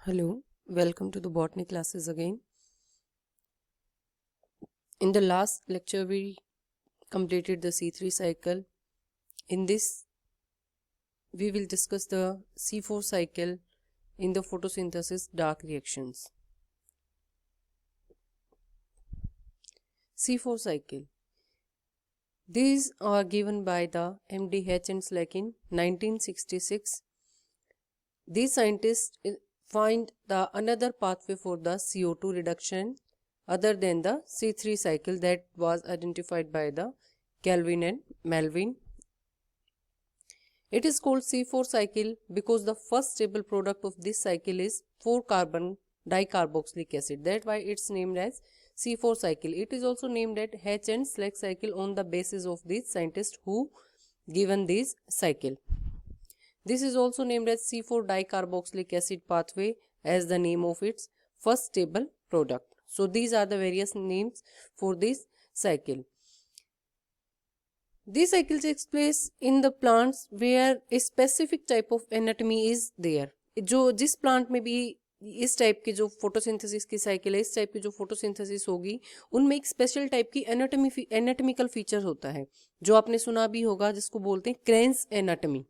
Hello, welcome to the botany classes again. In the last lecture, we completed the C3 cycle. In this, we will discuss the C4 cycle in the photosynthesis dark reactions. C4 cycle. These are given by the MD and Slack in 1966. These scientists find the another pathway for the CO2 reduction other than the C3 cycle that was identified by the Kelvin and Melvin. It is called C4 cycle because the first stable product of this cycle is 4-carbon dicarboxylic acid. That's why it's named as C4 cycle. It is also named as Hatch and Slack cycle on the basis of these scientists who given this cycle. This is also named as C4 dicarboxylic acid pathway as the name of its first stable product. So these are the various names for this cycle. This cycle takes place in the plants where a specific type of anatomy is there. जो जिस plant में भी इस type की जो photosynthesis की cycle है, इस टाइप की जो फोटोसिंथेसिस होगी, उनमें एक स्पेशल टाइप की एनाटॉमिकल फीचर होता है जो आपने सुना भी होगा, जिसको बोलते हैं क्रेन्स एनाटॉमी.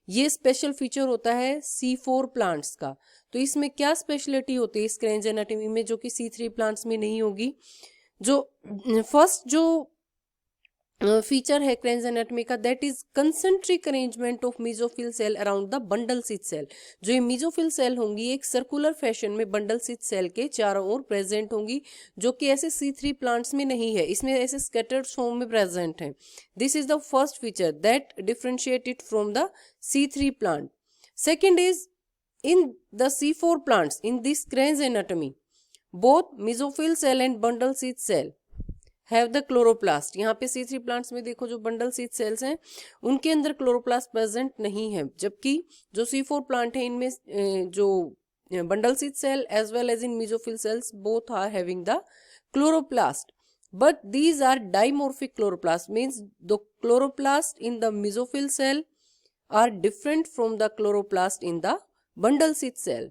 ये स्पेशल फीचर होता है C4 प्लांट्स का. तो इसमें क्या स्पेशलिटी होती है इस क्रेन्स एनाटॉमी में जो कि C3 प्लांट्स में नहीं होगी? जो फर्स्ट जो फीचर है क्रेन्स एनाटॉमी का, that is concentric arrangement of mesophyll cell around the bundle sheath cell. जो ये मेसोफिल सेल होंगी एक सर्कुलर फैशन में बंडल सीट सेल के चारों ओर प्रेजेंट होंगी, जो कि ऐसे C3 प्लांट्स में नहीं है. इसमें ऐसे स्कैटर्ड फॉर्म में प्रेजेंट है. This is the first feature that differentiate it from the C3 plant. Second is in the C4 plants in this Crane's anatomy, both mesophyll cell and bundle seed cell have the chloroplast. यहाँ पे C3 plants में देखो जो bundle seed cells हैं उनके अंदर chloroplast present नहीं है, जबकि जो C4 plant है इनमें जो bundle seed cell as well as in mesophyll cells both are having the chloroplast. But these are dimorphic chloroplast, means the chloroplast in the mesophyll cell are different from the chloroplast in the bundle seed cell.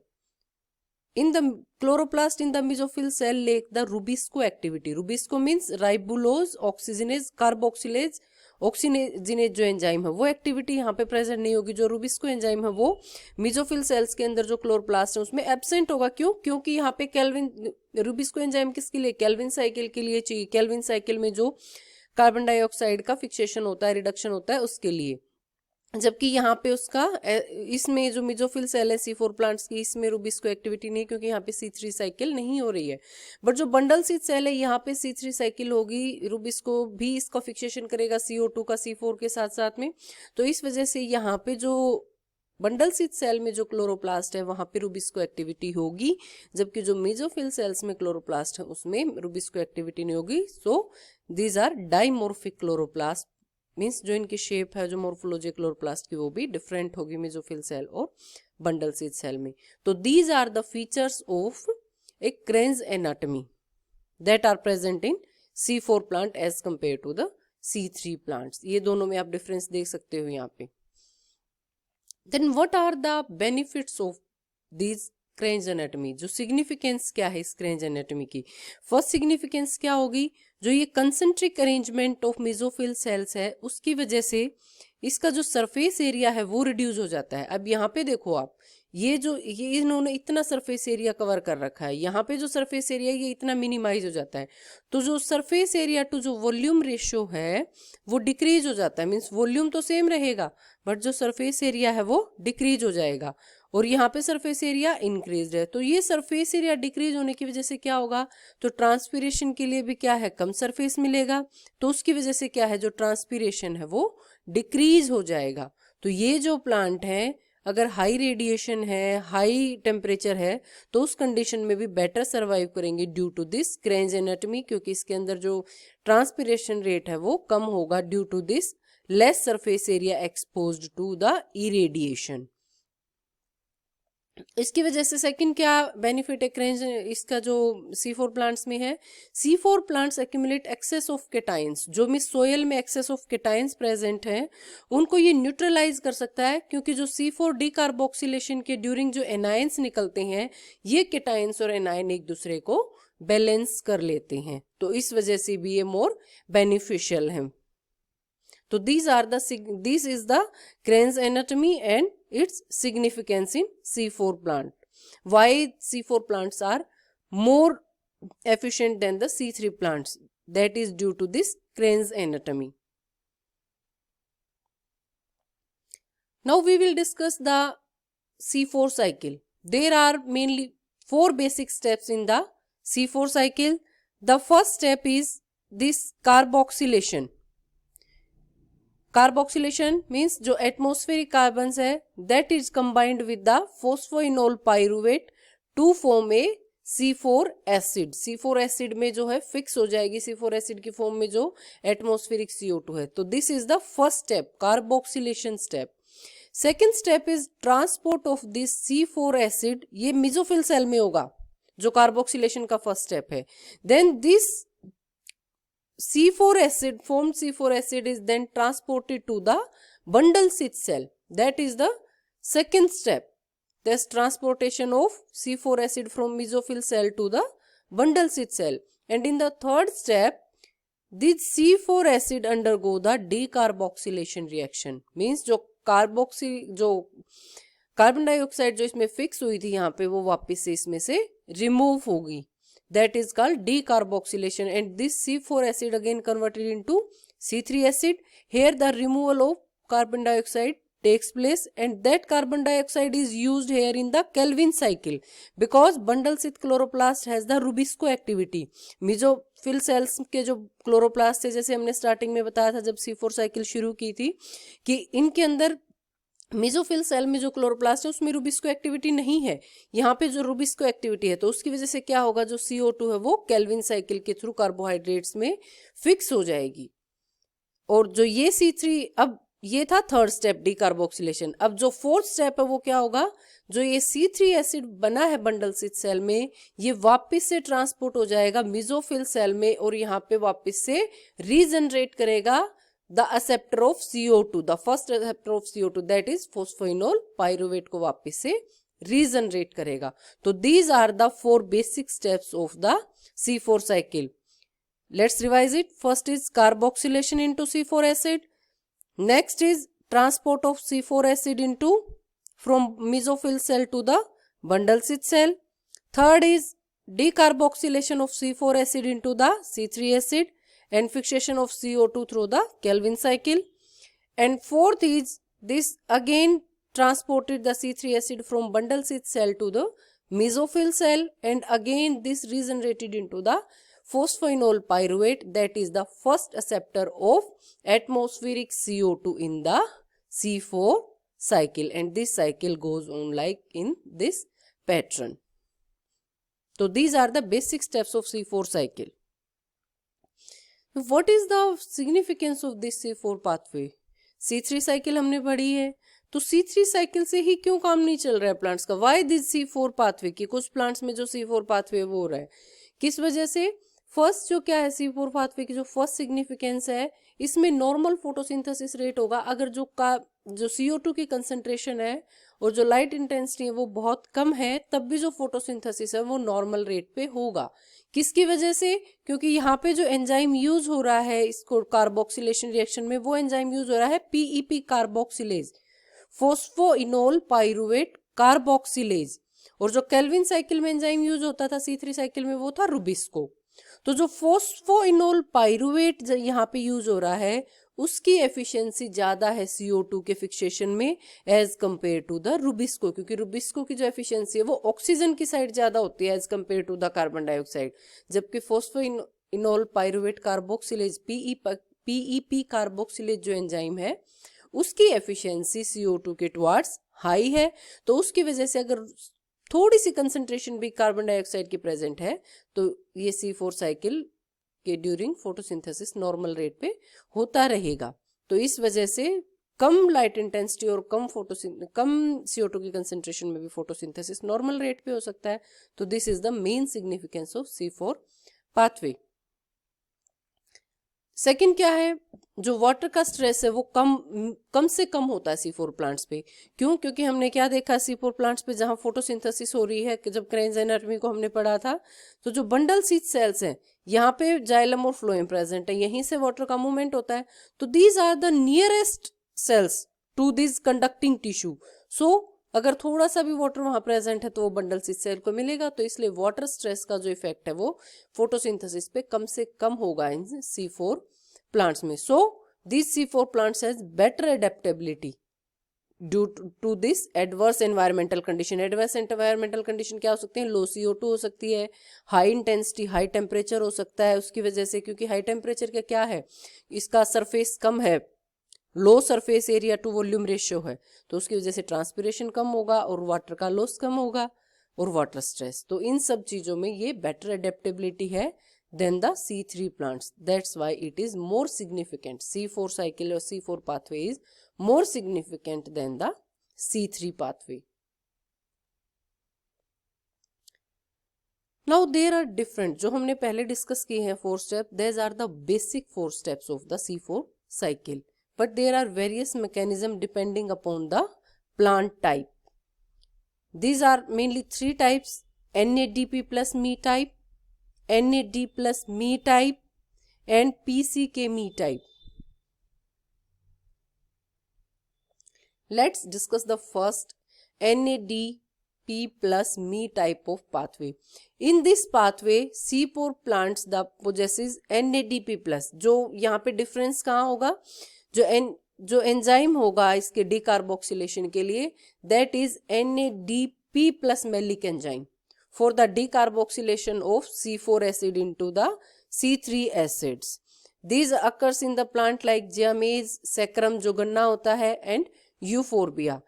In the chloroplast in the mesophyll cell lack the Rubisco activity. Rubisco means ribulose oxygenase carboxylase oxygenase जो enzyme है वो activity यहाँ पे present नहीं होगी. जो rubisco enzyme है वो मेसोफिल सेल्स के अंदर जो क्लोरोप्लास्ट है उसमें एब्सेंट होगा. क्यों? क्योंकि यहाँ पे केल्विन रूबिस्को एंजाइम किसके लिए? केल्विन साइकिल के लिए चाहिए. केल्विन साइकिल में जो कार्बन डाइऑक्साइड का फिक्सेशन होता है, रिडक्शन होता है, उसके लिए. जबकि यहाँ पे उसका इसमें जो मेसोफिल सेल है C4 प्लांट्स की, इसमें रूबिस्को एक्टिविटी नहीं, क्योंकि यहाँ पे C3 साइकिल नहीं हो रही है. बट जो बंडल सीड सेल है यहाँ पे C3 साइकिल होगी, रूबिस्को भी इसका फिक्सेशन करेगा CO2 का C4 के साथ साथ में. तो इस वजह से यहाँ पे जो बंडल सीड सेल में जो क्लोरोप्लास्ट है वहां पे रूबिस्को एक्टिविटी होगी, जबकि जो मेसोफिल सेल्स में क्लोरोप्लास्ट है उसमें रूबिस्को एक्टिविटी नहीं होगी. So these are dimorphic chloroplast, means जो इनकी शेप है, जो मोर्फोलॉजी क्लोरोप्लास्ट की, वो भी डिफरेंट होगी मेसोफिल सेल और बंडल सीड सेल में. तो these are the features of a Kranz anatomy that are present in C4 plant as compare to the C3 plants. ये दोनों में आप डिफरेंस देख सकते हो यहाँ पे. Then what are the benefits of these Kranz anatomy? जो सिग्निफिकेंस क्या है इस क्रेन्स एनाटॉमी की? फर्स्ट सिग्निफिकेंस क्या होगी? जो ये concentric arrangement of mesophyll cells है उसकी वजह से इसका जो सरफेस एरिया है वो रिड्यूस हो जाता है. अब यहाँ पे देखो आप, ये इन्होंने इतना सरफेस एरिया कवर कर रखा है, यहाँ पे जो सरफेस एरिया ये इतना मिनिमाइज हो जाता है. तो जो सरफेस एरिया टू जो वॉल्यूम रेशियो है वो डिक्रीज हो जाता है. मीन्स वॉल्यूम तो सेम रहेगा बट जो सरफेस एरिया है वो डिक्रीज हो जाएगा, और यहाँ पे सरफेस एरिया इंक्रीज है. तो ये सरफेस एरिया डिक्रीज होने की वजह से क्या होगा? तो ट्रांसपीरेशन के लिए भी क्या है? कम सरफेस मिलेगा. तो उसकी वजह से क्या है? जो ट्रांसपीरेशन है वो डिक्रीज हो जाएगा. तो ये जो प्लांट है अगर हाई रेडिएशन है, हाई टेम्परेचर है, तो उस कंडीशन में भी बेटर सर्वाइव करेंगे due to this Kranz anatomy, क्योंकि इसके अंदर जो ट्रांसपीरेशन रेट है वो कम होगा due to this less surface area exposed to the irradiation. इसकी वजह से सेकंड क्या बेनिफिट है क्रेंज इसका जो C4 प्लांट्स में है, C4 plants accumulate excess of cations, जो भी सोयल में एक्सेस ऑफ केटाइंस प्रेजेंट हैं उनको ये न्यूट्रलाइज कर सकता है, क्योंकि जो C4 डीकार्बोक्सिलेशन के ड्यूरिंग जो एनायंस निकलते हैं ये केटाइंस और एनायन एक दूसरे को बैलेंस कर लेते हैं, तो इस वजह से भी ये मोर बेनिफिशियल है। तो these is the Kranz anatomy and its significance in C4 plant. Why C4 plants are more efficient than the C3 plants? That is due to this Kranz anatomy. Now we will discuss the C4 cycle. There are mainly 4 basic steps in the C4 cycle. The first step is this carboxylation. Carboxylation means जो atmospheric carbons है that is combined with the phosphoenol pyruvate to form a C4 acid. C4 acid में जो है fix हो जाएगी C4 acid की form में जो atmospheric CO2 है, तो this is the first step, carboxylation step. Second step is transport of this C4 acid, ये mesophyll cell में होगा जो carboxylation का first step है. Then this C4 acid, formed C4 acid is then transported to the bundle sheath cell. That is the second step. This transportation of C4 acid from mesophyll cell to the bundle sheath cell. And in the third step, this C4 acid undergo the decarboxylation reaction. Means जो carbon dioxide जो इसमें fix हुई थी यहाँ पे वो वापस से इसमें से रिमूव होगी. That is called decarboxylation, and this C4 acid again converted into C3 acid. Here the removal of carbon dioxide takes place, and that carbon dioxide is used here in the Calvin cycle because bundle sheath chloroplast has the Rubisco activity. Mesophyll cells के जो chloroplast थे, जैसे हमने starting में बताया था जब C4 cycle शुरू की थी कि इनके अंदर मेसोफिल सेल में जो क्लोरोप्लास्ट है उसमें रुबिस्को एक्टिविटी नहीं है, यहाँ पे जो रुबिस्को एक्टिविटी है, तो उसकी वजह से क्या होगा, जो CO2 है वो केल्विन साइकिल के थ्रू कार्बोहाइड्रेट्स में फिक्स हो जाएगी. और जो ये C3, अब ये था थर्ड स्टेप डीकार्बोक्सिलेशन. अब जो फोर्थ स्टेप है वो क्या होगा, जो ये C3 एसिड बना है बंडल शीथ सेल में ये वापस से ट्रांसपोर्ट हो जाएगा मेसोफिल सेल में और यहाँ पे वापस से रीजनरेट करेगा the acceptor of CO2, the first acceptor of CO2 that is phosphoenol pyruvate को वापस से regenerate करेगा. तो these are the 4 basic steps of the C4 cycle. Let's revise it. First is carboxylation into C4 acid. Next is transport of C4 acid into from mesophyll cell to the bundle sheath cell. Third is decarboxylation of C4 acid into the C3 acid and fixation of CO2 through the Calvin cycle. And fourth is this again transported the C3 acid from bundle sheath cell to the mesophyll cell, and again this regenerated into the phosphoenol pyruvate, that is the first acceptor of atmospheric CO2 in the C4 cycle, and this cycle goes on like in this pattern. So these are the basic steps of C4 cycle. What is the significance of this C4 pathway? C3 cycle हमने पढ़ी है, तो C3 cycle से ही क्यों काम नहीं चल रहा है प्लांट्स का? Why this C4 pathway? कि कुछ प्लांट्स में जो C4 पाथवे वो हो रहा है, किस वजह से? फर्स्ट जो क्या है C4 पाथवे की जो फर्स्ट सिग्निफिकेंस है, इसमें नॉर्मल फोटोसिंथेसिस रेट होगा अगर जो CO2 की कंसंट्रेशन है और जो लाइट इंटेंसिटी है वो बहुत कम है, तब भी जो फोटोसिंथेसिस है वो नॉर्मल रेट पे होगा. किसकी वजह से? क्योंकि यहाँ पे जो एंजाइम यूज हो रहा है इसको कार्बोक्सिलेशन रिएक्शन में, वो एंजाइम यूज हो रहा है PEP carboxylase, phosphoenol pyruvate carboxylase, और जो केल्विन साइकिल में एंजाइम यूज होता था C3 साइकिल में वो था रुबिस्को. तो जो फोस्फोइनोल पाइरुवेट यहाँ पे यूज हो रहा है उसकी एफिशिएंसी ज्यादा है CO2 के फिक्सेशन में as compare to the rubisco, क्योंकि रुबिस्को की जो एफिशिएंसी है वो ऑक्सीजन की साइड ज्यादा होती है as compare to the carbon dioxide, जबकि phosphoenol pyruvate carboxylase PEP carboxylase जो एंजाइम है उसकी एफिशिएंसी CO2 के टुवर्ड्स हाई है. तो उसकी वजह से अगर थोड़ी सी कंसंट्रेशन भी कार्बन डाइऑक्साइड की प्रेजेंट है तो ये C4 साइकिल के ड्यूरिंग फोटोसिंथेसिस नॉर्मल रेट पे होता रहेगा. तो इस वजह से कम लाइट इंटेंसिटी और कम CO2 की कंसेंट्रेशन में भी फोटोसिंथेसिस नॉर्मल रेट पे हो सकता है। तो this is the main significance of C4 pathway. Second क्या है, जो वाटर का स्ट्रेस है वो कम से कम होता है C4 प्लांट्स पे। क्यों? क्योंकि हमने क्या देखा C4 प्लांट्स पे, जहां फोटोसिंथेसिस हो रही है, कि जब क्रेन्स एनाटॉमी को हमने पढ़ा था, तो जो बंडल सीथ सेल्स हैं यहाँ पे जाइलम और फ्लोएम प्रेजेंट है, यहीं से वाटर का मूवमेंट होता है। तो these are the nearest cells to this conducting tissue. So अगर थोड़ा सा भी वाटर वहां प्रेजेंट है तो वो बंडल सीथ सेल को मिलेगा। तो इसलिए वाटर स्ट्रेस का जो इफेक्ट है वो फोटोसिंथेसिस पे कम से कम होगा इन C4 प्लांट्स में। So this C4 plants has better adaptability due to this adverse environmental condition. Adverse environmental condition क्या हो सकते हैं? लो CO2 हो सकती है, हाई इंटेंसिटी, हाई टेम्परेचर हो सकता है उसकी वजह से, क्योंकि हाई टेम्परेचर का क्या है, इसका सरफेस कम है, low surface area to volume ratio है, तो उसकी वजह से ट्रांसपिरेशन कम होगा और वाटर का लॉस कम होगा, और वाटर स्ट्रेस। तो इन सब चीजों में ये बेटर एडेप्टेबिलिटी है than the C3 plants. That's why it is more significant. C4 cycle और C4 pathway is more significant than the C3 pathway. Now there are different, जो हमने पहले डिस्कस किए हैं 4 step, there are the basic 4 steps of the C4 cycle. But there are various mechanisms depending upon the plant type. These are mainly 3 types: NADP plus Me type, NAD plus Me type, and PCK Me type. Let's discuss the first NADP plus Me type of pathway. In this pathway, C4 plants the possesses NADP plus. जो यहाँ पे difference कहाँ होगा? जो enzyme होगा इसके decarboxylation के लिए, that is NADP plus malic enzyme for the decarboxylation of C4 acid into the C3 acids. This occurs in the plant like जियामेज, sacrum जो गन्ना होता है, एंड यूफोरबिया।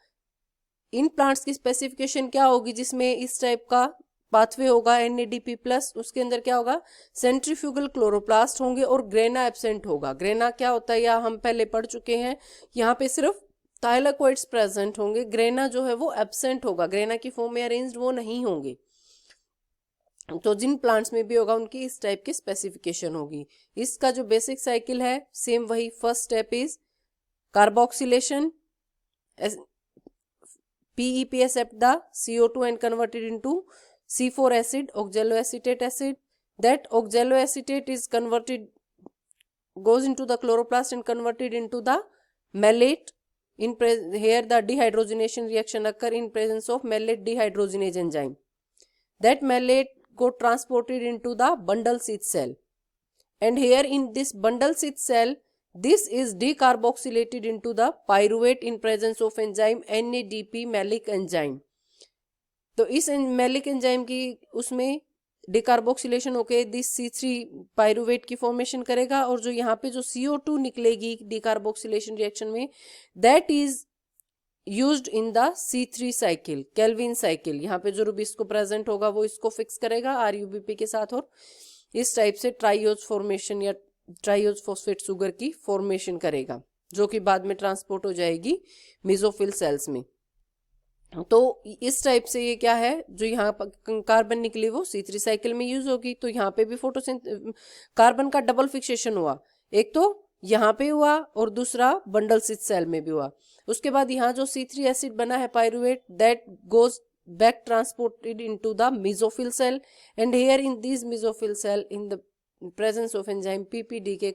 इन प्लांट्स की स्पेसिफिकेशन क्या होगी जिसमें इस टाइप का पाथवे होगा NADP प्लस? उसके अंदर क्या होगा? सेंट्रीफ्यूगल क्लोरोप्लास्ट होंगे और ग्रेना एब्सेंट होगा। ग्रेना क्या होता है या हम पहले पढ़ चुके हैं, यहाँ पे सिर्फ थाइलाकोइड्स प्रेजेंट होंगे, ग्रेना जो है वो एब्सेंट होगा, ग्रेना की फॉर्म में अरेंज्ड वो नहीं होंगे। तो जिन प्लांट्स में भी होगा उनकी इस टाइप की स्पेसिफिकेशन होगी। इसका जो बेसिक साइकिल है सेम वही। First step is carboxylation, PEP accept the CO2 and converted into C4 acid, oxaloacetate acid. That oxaloacetate is converted, goes into the chloroplast and converted into the malate. Here the dehydrogenation reaction occur in presence of malate dehydrogenase enzyme. That malate got transported into the bundle sheath cell, and here in this bundle sheath cell, this is decarboxylated into the pyruvate in presence of enzyme NADP malic enzyme. तो इस maleic enzyme की उसमें decarboxylation होके this C3 pyruvate की formation करेगा, और जो यहाँ पे जो CO2 निकलेगी डिकार्बोक्सिलेशन रिएक्शन में, that is used in the C3 cycle, Calvin cycle. यहाँ पे जो रुबिस्को प्रेजेंट होगा वो इसको फिक्स करेगा RUBP के साथ, और इस टाइप से ट्राइयोज फॉर्मेशन या ट्राइयोज फॉस्फेट शुगर की फॉर्मेशन करेगा, जो कि बाद में ट्रांसपोर्ट हो जाएगी मेसोफिल सेल्स में। तो इस टाइप से ये क्या है, जो यहाँ कार्बन निकली वो C3 साइकिल में यूज होगी। तो यहाँ पे भी कार्बन का डबल फिक्सेशन हुआ, एक तो यहाँ पे हुआ और दूसरा बंडल शीथ सेल में भी हुआ। उसके बाद यहाँ जो C3 एसिड बना है pyruvate, that goes back transported into the mesophyll cell, and here in this mesophyll cell in the presence of enzyme PPDK,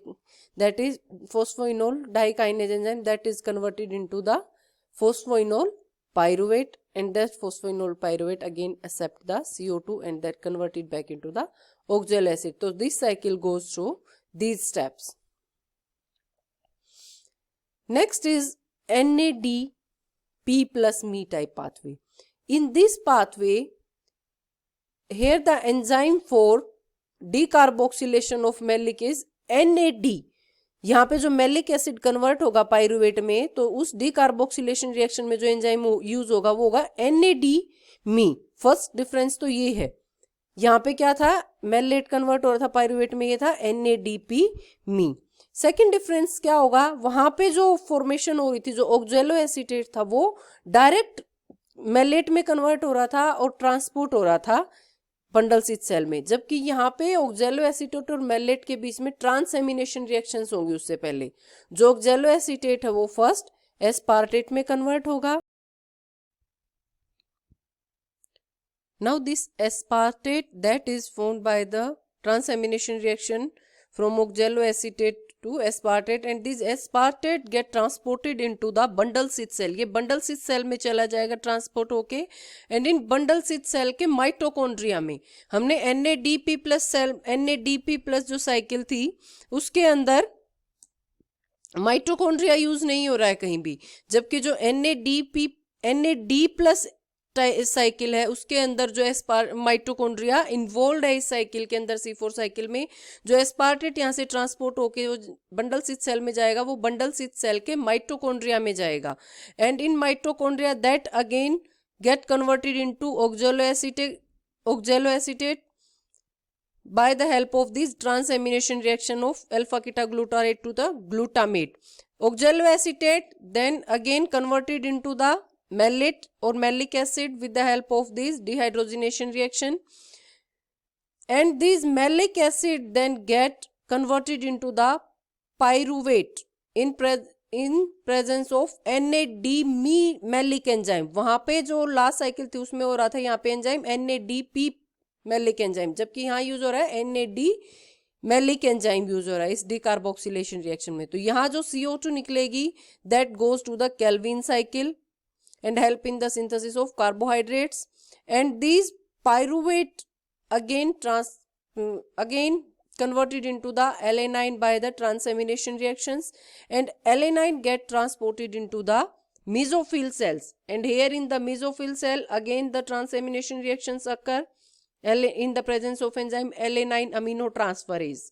that is phosphoenol dikinase enzyme, that is converted into the phosphoenol pyruvate, and that phosphoenol pyruvate again accept the CO2 and that converted back into the oxalic acid. So this cycle goes through these steps. Next is NADP plus Me type pathway. In this pathway, here the enzyme for decarboxylation of malic is NAD. यहाँ पे जो malic acid convert होगा pyruvate में, तो उस decarboxylation reaction में जो enzyme use होगा वो होगा NAD-Me. फर्स्ट डिफरेंस तो ये है, यहाँ पे क्या था, मैलेट कन्वर्ट हो रहा था पायरुवेट में, ये था NADP-Me. सेकेंड डिफरेंस क्या होगा, वहां पे जो फॉर्मेशन हो रही थी, जो ऑक्जेलो एसीटेट था वो डायरेक्ट मेलेट में कन्वर्ट हो रहा था और ट्रांसपोर्ट हो रहा था बंडल स्विच सेल में, जबकि यहाँ पे ऑक्जेलो एसीटेट और मेलेट के बीच में ट्रांसएमिनेशन रिएक्शंस होंगी। उससे पहले जो ऑक्जेलो एसीटेट है वो फर्स्ट एस्पार्टेट में कन्वर्ट होगा। Now this aspartate that is formed by the transamination reaction from oxaloacetate to aspartate, and this aspartate get transported into the bundle स्थित cell। ये bundle स्थित cell में चला जाएगा ट्रांसपोर्ट होके, एंड इन bundle स्थित cell के माइटोकॉन्ड्रिया में हमने NADP plus cell NADP plus जो साइकिल थी उसके अंदर माइटोकॉन्ड्रिया यूज नहीं हो रहा है कहीं भी, जबकि जो NAD प्लस साइकिल है उसके अंदर जो माइटोकॉन्ड्रिया इन्वॉल्व है इस साइकिल के अंदर, C4 साइकिल में, जो एस्पार्टेट यहाँ से ट्रांसपोर्ट होके जो बंडल स्थित सेल में जाएगा वो बंडल स्थित सेल के माइटोकॉन्ड्रिया में जाएगा, and in mitochondria that again get converted into oxaloacetate by the help of this transamination reaction of alpha ketoglutarate to the glutamate. Oxaloacetate then again converted into the malate or malic acid with the help of this dehydrogenation reaction, and this malic acid then get converted into the pyruvate in presence of NAD malic enzyme। वहां पे जो last cycle थी उसमें हो रहा था यहाँ पे एंजाइम NADP मेलिक एंजाइम, जबकि यहाँ यूज हो रहा है NAD मेलिक एंजाइम यूज हो रहा है इस डीकार्बोक्सिलेशन रिएक्शन में। तो यहाँ जो CO2 निकलेगी that goes to the Calvin cycle and help in the synthesis of carbohydrates, and these pyruvate again converted into the alanine by the transamination reactions, and alanine get transported into the mesophyll cells, and here in the mesophyll cell again the transamination reactions occur in the presence of enzyme alanine aminotransferase,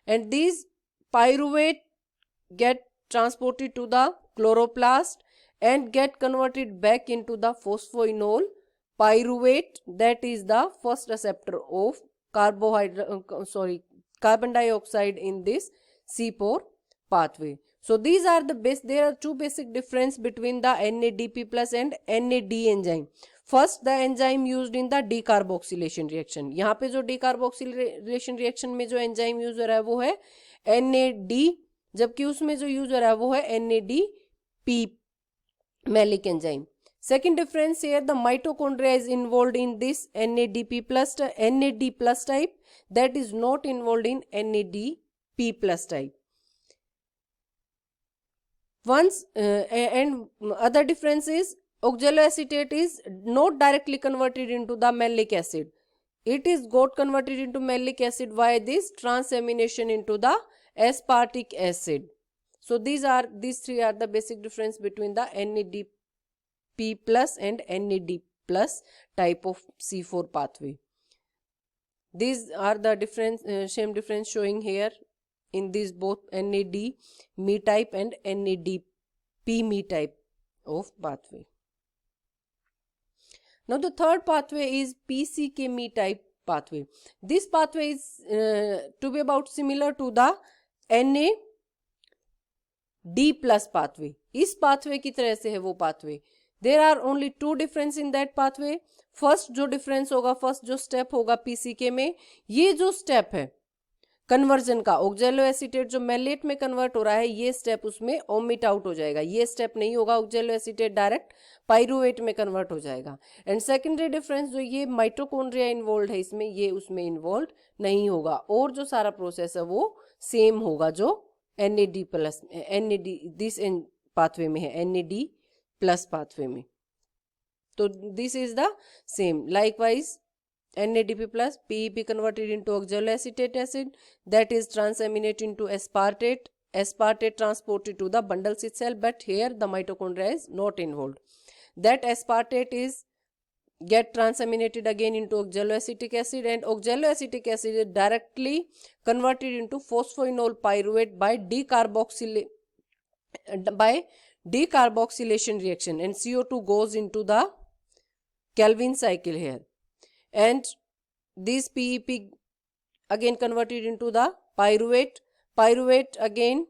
and these pyruvate get transported to the chloroplast and get converted back into the phosphoenol pyruvate, that is the first receptor of carbon dioxide in this C4 pathway. So these are there are two basic difference between the NADP plus and NAD enzyme. First, the enzyme used in the decarboxylation reaction. यहाँ पे जो decarboxylation reaction में जो enzyme use हो रहा है वो है NAD, जबकि उसमें जो यूज हो रहा है वो है NADP malic enzyme. Second difference here, the mitochondria is involved in this NADP plus NAD plus type, that is not involved in NADP plus type. Once and other difference is oxaloacetate is not directly converted into the malic acid. It is got converted into malic acid via this transamination into the aspartic acid. So these three are the basic difference between the NADP plus and NAD plus type of C4 pathway. These are the same difference showing here in these both NAD me type and NADP me type of pathway. Now the third pathway is PCK me type pathway. This pathway is to be about similar to the NAD plus pathway. इस pathway की तरह से है वो pathway. There are only two difference in that pathway. First जो difference होगा, first जो step होगा PCK में, ये जो step है कन्वर्जन का, ऑक्जेलोएसीटेट जो मेलेट में कन्वर्ट हो रहा है ये स्टेप उसमें ओमिट आउट हो जाएगा, ये स्टेप नहीं होगा, ऑक्जेलोएसीटेट डायरेक्ट पाइरुवेट में कन्वर्ट हो जाएगा। एंड सेकेंडरी डिफरेंस जो ये माइटोकॉन्ड्रिया इन्वॉल्व है इसमें, ये उसमें इन्वॉल्व नहीं होगा, और जो सारा प्रोसेस है वो सेम होगा जो NAD plus NAD this pathway में है, NAD प्लस पाथवे में। तो this is the same. Likewise NADP plus PEP converted into oxaloacetate acid, that is transaminate into aspartate, aspartate transported to the bundle cell, but here the mitochondria is not involved. That aspartate is get transaminated again into oxaloacetic acid, and oxaloacetic acid is directly converted into phosphoenol pyruvate by decarboxylation reaction, and CO2 goes into the Calvin cycle here. And this PEP again converted into the pyruvate. Pyruvate again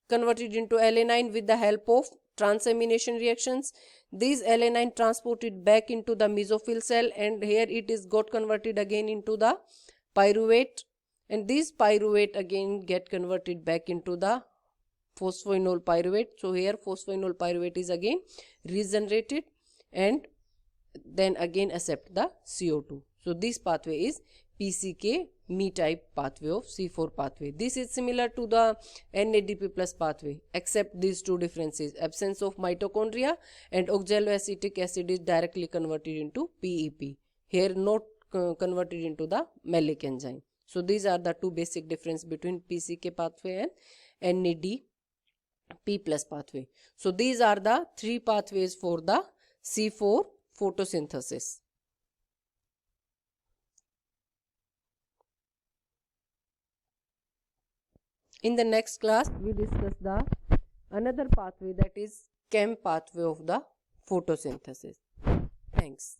converted into alanine with the help of transamination reactions. These alanine transported back into the mesophyll cell, and here it is got converted again into the pyruvate, and these pyruvate again get converted back into the phosphoenol pyruvate. So here phosphoenol pyruvate is again regenerated and then again accept the CO2. So this pathway is PCK-Me type pathway of C4 pathway. This is similar to the NADP plus pathway, except these two differences: absence of mitochondria, and oxaloacetic acid is directly converted into PEP. Here not converted into the malic enzyme. So these are the two basic difference between PCK pathway and NADP plus pathway. So these are the three pathways for the C4 photosynthesis. In the next class, we discuss the another pathway, that is CHEM pathway of the photosynthesis. Thanks.